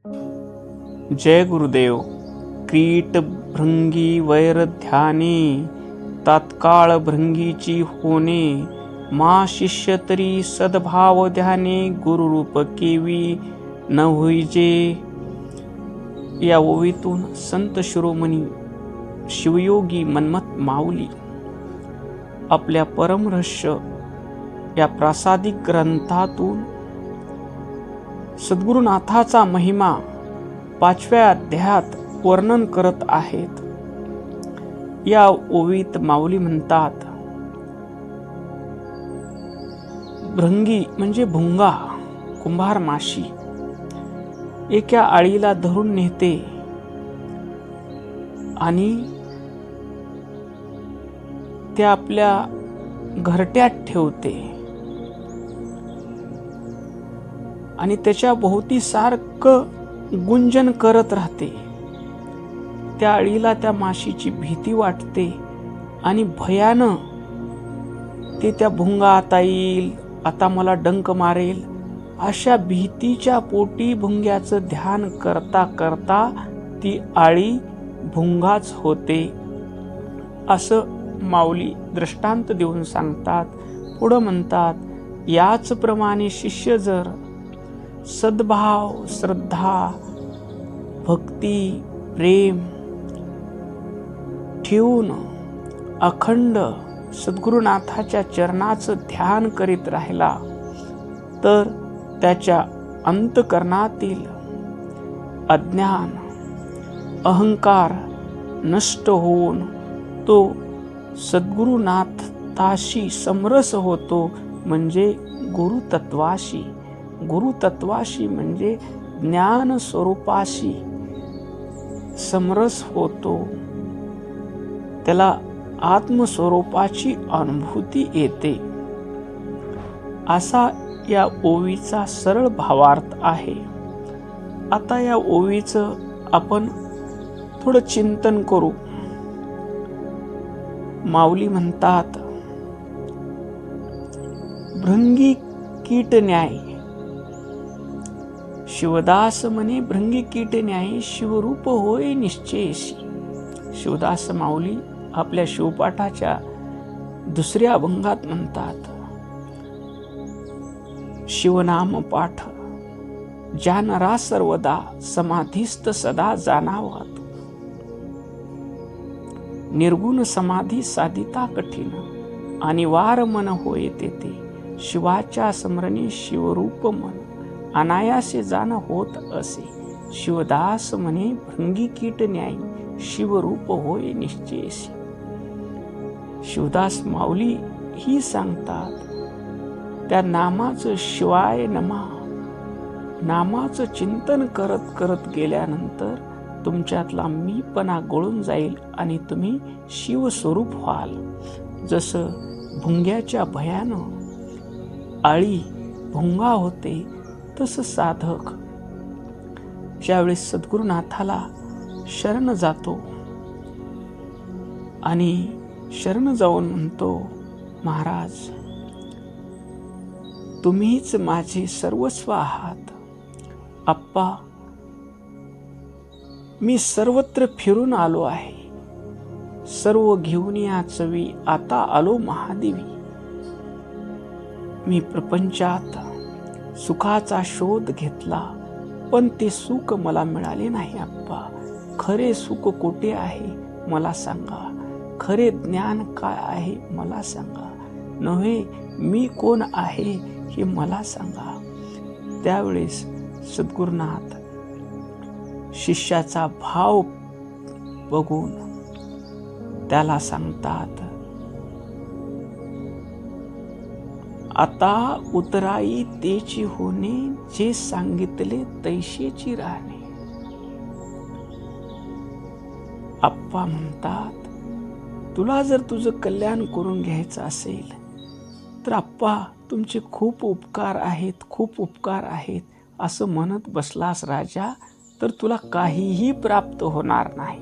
जय गुरुदेव. क्रीट भृंगी वैर ध्याने, तात्काळ भृंगीची होणे. मा शिष्य तरी सद्भाव ध्याने, गुरुरूप केवी न होईजे. या ओवीतून संत शिरोमणी शिवयोगी मन्मथ माऊली आपल्या परमरहस्य या प्रासादिक ग्रंथातून सद्गुरुनाथाचा महिमा 5व्या अध्यायात वर्णन करत आहेत. या ओवीत माऊली म्हणतात, भृंगी म्हणजे भुंगा, कुंभार माशी एका आळीला धरून नेते आणि ते आपल्या घरट्यात ठेवते आणि त्याच्या भोवती सारखं गुंजन करत राहते. त्या आळीला त्या माशीची भीती वाटते आणि भयानं ते त्या भुंगा आता येईल, आता मला डंक मारेल, अशा भीतीच्या पोटी भुंग्याचं ध्यान करता करता ती आळी भुंगाच होते, असं माऊली दृष्टांत देऊन सांगतात. पुढं म्हणतात, याच प्रमाणे शिष्य जर सद्भाव, श्रद्धा, भक्ती, प्रेम ठेवून अखंड सद्गुरुनाथाच्या चरणाचं ध्यान करीत राहिला तर त्याच्या अंतकरणातील अज्ञान, अहंकार नष्ट होऊन तो सद्गुरुनाथाशी समरस होतो, म्हणजे गुरुतत्वाशी. गुरुतत्वाशी म्हणजे ज्ञान स्वरूपाशी समरस होतो. त्याला आत्मस्वरूपाची अनुभूती येते, असा या ओवीचा सरळ भावार्थ आहे. आता या ओवीचं आपण थोडं चिंतन करू. माऊली म्हणतात, भृंगी कीट न्याय. शिवदास म्हणे, भृंगी कीट न्याय शिवरूप होय निश्चयशी. शिवदास माऊली आपल्या शिवपाठाच्या 2ऱ्या अभंगात म्हणतात, शिवनाम पाठ जानरा सर्वदा, समाधीस्थ सदा जाणावात. निर्गुण समाधी साधिता कठीण, अनिवार्य मन होय तेथे. शिवाच्या स्मरणी शिवरूप मन, अनायासे जाण होत असे. शिवदास म्हणे, भृंगी कीट न्याय शिवरूप होय निश्चयशी. शिवदास माऊली ही सांगतात, त्या नामाचं शिवाय नमा, नामाचं चिंतन करत करत गेल्यानंतर तुमच्यातला मीपणा गळून जाईल आणि तुम्ही शिवस्वरूप व्हाल. जसं भुंग्याच्या भयानं आळी भुंगा होते, तसं साधक ज्यावेळेस सद्गुरुनाथाला शरण जातो आणि शरण जाऊन म्हणतो, महाराज तुम्हीच माझे सर्वस्व आहात. आप्पा, मी सर्वत्र फिरून आलो आहे, सर्व घेऊन या चवी, आता आलो महादेवी. मी प्रपंचात सुखाचा शोध घेतला, पण ते सुख मला मिळाले नाही. आप्पा, खरे सुख कोठे आहे मला सांगा, खरे ज्ञान काय आहे मला सांगा, नव्हे मी कोण आहे हे मला सांगा. त्यावेळेस सद्गुरुनाथ शिष्याचा भाव बघून त्याला सांगतात, आता उतराई तेची होणे, जे सांगितले तैशेची राहणे. आप्पा म्हणतात, तुला जर तुझं कल्याण करून घ्यायचं असेल तर आप्पा तुमचे खूप उपकार आहेत, खूप उपकार आहेत असं म्हणत बसलास राजा तर तुला काहीही प्राप्त होणार नाही.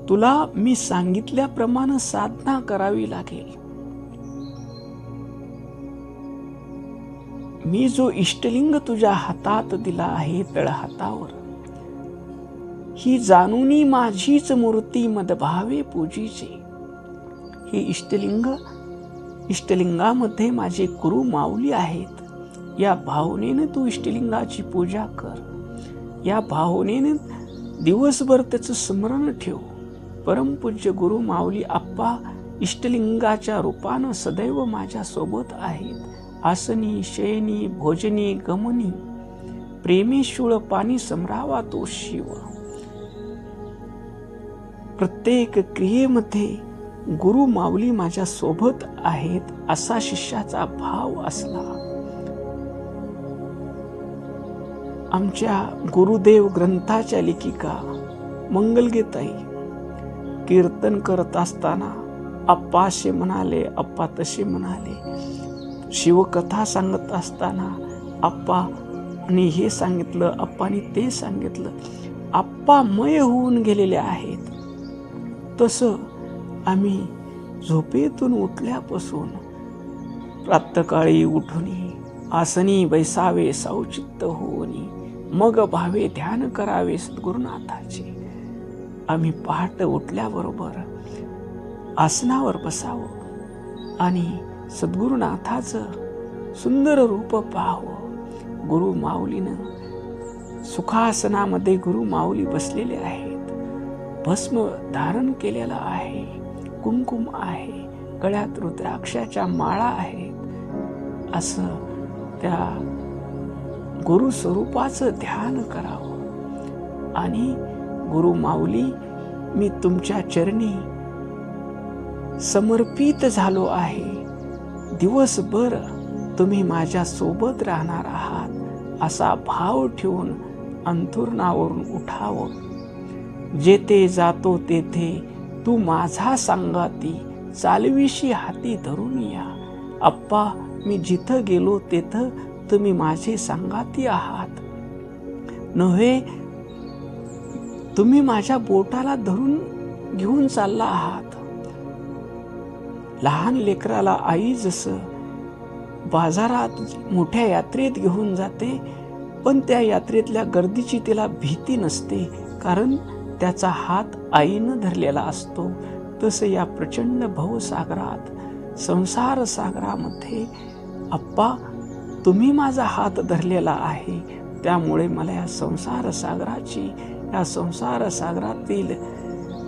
तुला मी सांगितल्याप्रमाणे साधना करावी लागेल. मी जो इष्टलिंग तुझ्या हातात दिला आहे तळहातावर, ही जाणूनी माझीच मूर्ती मदभावे पूजीची. ही इष्टलिंगामध्ये माझे गुरु माऊली आहेत. या भावनेने तू इष्टलिंगाची पूजा कर. या भावनेने दिवसभर त्याचं स्मरण ठेव. परमपूज्य गुरु माऊली आप्पा इष्टलिंगाच्या रूपानं सदैव माझ्या सोबत आहेत. आसनी, शयनी, भोजनी, गमनी, प्रेमेशूळ पाणी समरावा तो शिव. प्रत्येक क्रियेमध्ये गुरु माऊली माझ्या सोबत आहेत असा शिष्याचा भाव असला. आमच्या गुरुदेव ग्रंथाच्या लेखिका मंगलगीताई कीर्तन करत असताना आप्पा असे म्हणाले, आप्पा तसे म्हणाले. शिवकथा सांगत असताना आप्पानी हे सांगितलं, आप्पानी ते सांगितलं. आप्पा मय होऊन गेलेले आहेत. तसं आम्ही झोपेतून उठल्यापासून प्रातःकाळी उठुनी आसनी बैसावे सावचित्त होऊनी, मग भावे ध्यान करावे सद्गुरुनाथाचे. आम्ही पहाटे उठल्याबरोबर आसनावर बसावं आणि सद्गुरुनाथाचं सुंदर रूप पाहावं. गुरु माऊलीनं सुखासनामध्ये गुरु माऊली बसलेले आहेत. भस्म धारण केलेला आहे, कुंकुम आहे, गळ्यात रुद्राक्षाच्या माळा आहेत. असं त्या गुरु स्वरूपाचं ध्यान करावं. आणि गुरु माऊली, मी तुमच्या चरणी समर्पित झालो आहे. दिवसभर तुम्ही माझ्या सोबत राहणार आहात असा भाव ठेवून अंथरुणावरून उठावं. जेथे जातो तेथे तू माझा सांगाती, चालविशी हाती धरून या. आप्पा, मी जिथं गेलो तेथं तुम्ही माझे सांगाती आहात. नव्हे, तुम्ही माझ्या बोटाला धरून घेऊन चालला आहात. लहान लेकराला आई जसं बाजारात मोठ्या यात्रेत घेऊन जाते, पण त्या यात्रेतल्या गर्दीची तिला भीती नसते, कारण त्याचा हात आईनं धरलेला असतो. तसं या प्रचंड भवसागरात, संसार सागरामध्ये आप्पा तुम्ही माझा हात धरलेला आहे. त्यामुळे मला या संसार सागरातील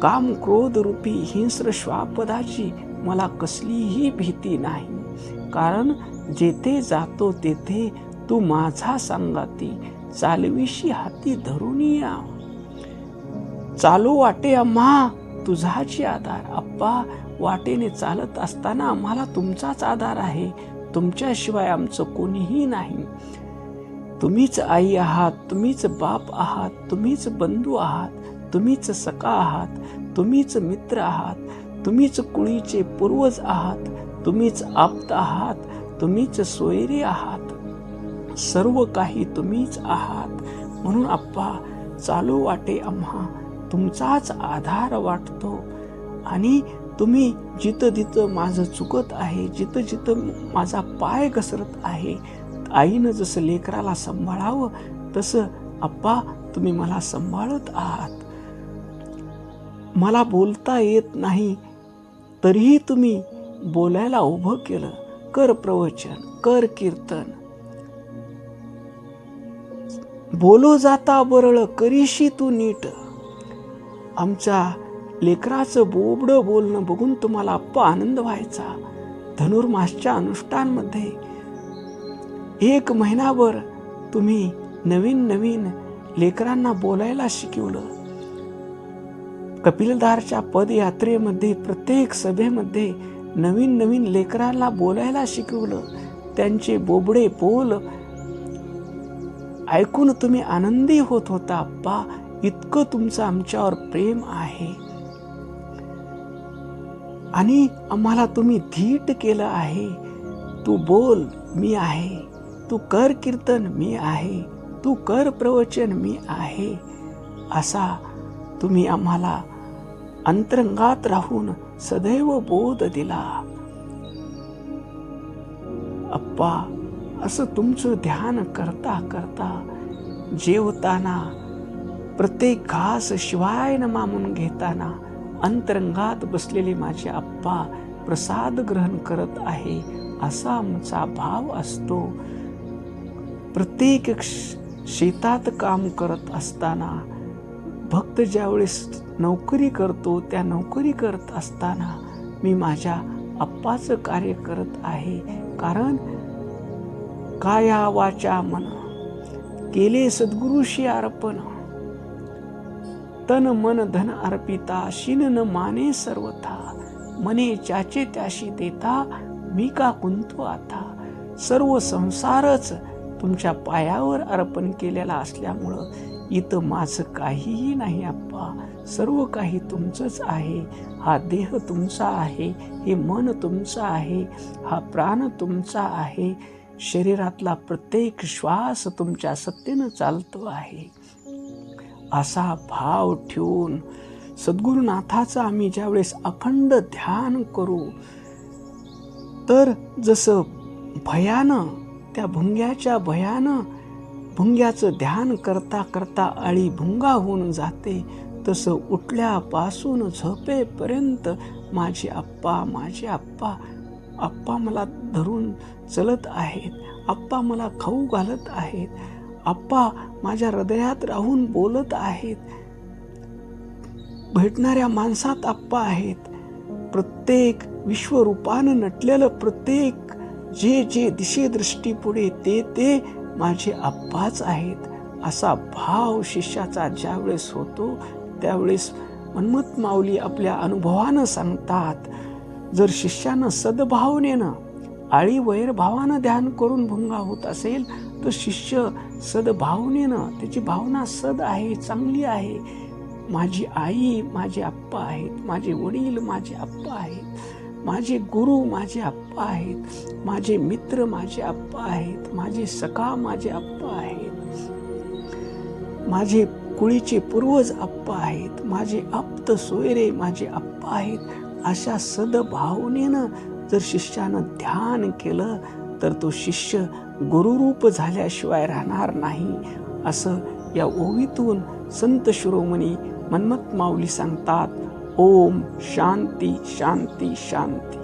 काम क्रोध रूपी हिंस्र श्वापदाची मला कसलीही भीती नाही. कारण जेथे जातो तेथे तू माझा सांगाती, चालविशी हाती धरून या. चालू वाटे आम्हा तुझाची आधार. आप्पा, वाटेने चालत असताना आम्हाला तुमचाच आधार आहे. तुमच्याशिवाय आमचं कोणीही नाही. तुम्हीच आई आहात, तुम्हीच बाप आहात, तुम्हीच बंधू आहात, तुम्हीच सखा आहात, तुम्हीच मित्र आहात, तुम्हीच कुळीचे पूर्वज आहात, तुम्हीच आप्त आहात, तुम्हीच सोयरे आहात. सर्व काही तुम्हीच आहात. म्हणून आप्पा, चालू वाटे आम्हा तुमचाच आधार वाटतो. आणि तुम्ही जिथं जिथं माझं चुकत आहे, जिथं जिथं माझा पाय घसरत आहे, आईनं जसं लेकराला सांभाळावं तसं आप्पा तुम्ही मला सांभाळत आहात. मला बोलता येत नाही तरीही तुम्ही बोलायला उभं केलं. कर प्रवचन, कर कीर्तन. बोलो जाता बरळ करीशी तू नीट. आमच्या लेकराचं बोबडं बोलणं बघून तुम्हाला आप्पा आनंद व्हायचा. धनुर्मासच्या अनुष्ठानमध्ये 1 महिनाभर तुम्ही नवीन नवीन लेकरांना बोलायला शिकवलं. कपिलदारच्या पदयात्रेमध्ये प्रत्येक सभेमध्ये नवीन नवीन लेकरांना बोलायला शिकवलं. त्यांचे बोबडे बोल ऐकून तुम्ही आनंदी होत होता. आप्पा, इतकं तुमचं आमच्यावर प्रेम आहे. आणि आम्हाला तुम्ही धीट केलं आहे. तू बोल, मी आहे. तू कर कीर्तन, मी आहे. तू कर प्रवचन, मी आहे. असा तुम्ही आम्हाला अंतरंगात राहून सदैव बोध दिला. अप्पा, असं तुमचं ध्यान करता करता जेवताना प्रत्येक घास शिवाय नमा म्हणून घेताना अंतरंगात बसलेले माझे आप्पा प्रसाद ग्रहण करत आहे असा आमचा भाव असतो. प्रत्येक शेतात काम करत असताना भक्त ज्यावेळेस नोकरी करतो त्या नोकरी करत असताना मी माझ्या आप्पाचं कार्य करत आहे. कारण काया वाचा मन केले सद्गुरुशी अर्पण, तन मन धन अर्पिता शिन न माने सर्वथा, मने ज्याचे त्याशी देता मी का कुंतू आता. सर्व संसारच तुमच्या पायावर अर्पण केलेला असल्यामुळं इथं माझं काहीही नाही आप्पा. सर्व काही तुमचंच आहे. हा देह तुमचा आहे, हे मन तुमचं आहे, हा प्राण तुमचा आहे, शरीरातला प्रत्येक श्वास तुमच्या सत्तेनं चालतो आहे. असा भाव ठेवून सद्गुरुनाथाचं आम्ही ज्यावेळेस अखंड ध्यान करू तर जसं भयानं त्या भुंग्याच्या भयानं भुंग्याचं ध्यान करता करता अळी भुंगा होऊन जाते, तसं उठल्यापासून झोपेपर्यंत माझे आप्पा माझे आप्पा आप्पा मला धरून चलत आहेत, आप्पा मला खाऊ घालत आहेत, आप्पा माझ्या हृदयात राहून बोलत आहेत, भेटणाऱ्या माणसात आप्पा आहेत. प्रत्येक विश्वरूपानं नटलेलं प्रत्येक जे जे दिशेदृष्टी पुढे ते माझे आप्पाच आहेत. असा भाव शिष्याचा ज्यावेळेस होतो त्यावेळेस मन्मथ माऊली आपल्या अनुभवानं सांगतात, जर शिष्यानं सद्भावनेनं आळी वैरभावानं ध्यान करून भुंगा होत असेल तर शिष्य सद्भावनेनं, त्याची भावना सद आहे, चांगली आहे, माझी आई माझे आप्पा आहेत, माझे वडील माझे आप्पा आहेत, माझे गुरु माझे आप्पा आहेत, माझे मित्र माझे आप्पा आहेत, माझे सखा माझे आप्पा आहेत, माझे कुळीचे पूर्वज आप्पा आहेत, माझे आप्त सोयरे माझे आप्पा आहेत. अशा सद्भावनेनं जर शिष्यानं ध्यान केलं तर तो शिष्य गुरुरूप झाल्याशिवाय राहणार नाही. असं या ओवीतून संत शिरोमणी मन्मथ माऊली सांगतात. ओम शांती शांती शांती.